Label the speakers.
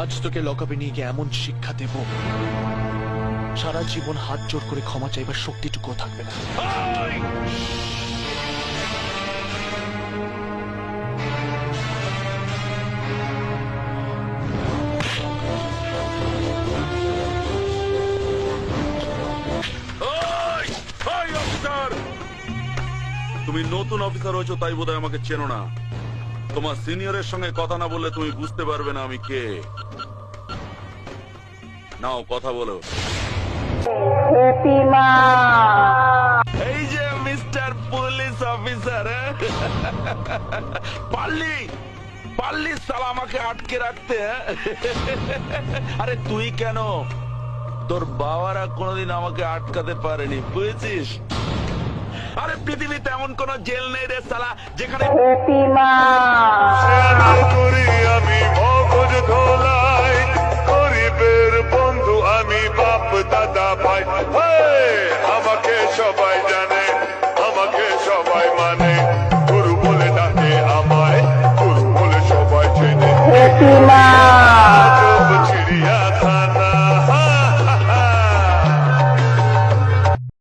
Speaker 1: আজ তোকে লকআপে নিয়ে গিয়ে এমন শিক্ষা দেব, সারা জীবন হাত জোড় করে ক্ষমা চাইবার শক্তিটুকুও থাকবে না।
Speaker 2: তুমি নতুন অফিসার হয়েছো তাই বোধহয় আমাকে চেনো না। তোমার সিনিয়রের সঙ্গে কথা না বললে তুমি বুঝতে পারবে না আমি কে। নাও কথা বলো। এই যে মিস্টার পুলিশ অফিসার, পারলি সালা আমাকে আটকে রাখতে। আরে তুই কেন, তোর বাবারা কোনোদিন আমাকে আটকাতে পারেনি, বুঝেছিস? আরে পৃথিবীতে এমন কোন জেল নেই রে সালা যেখানে
Speaker 3: করি আমি মগজ ধোলাই, গরিবের বন্ধু আমি, বাপ দাদা ভাই। আমাকে সবাই জানে, আমাকে সবাই মানে, গুরু বলে ডাকে আমায়, গুরু বলে সবাই চেনে।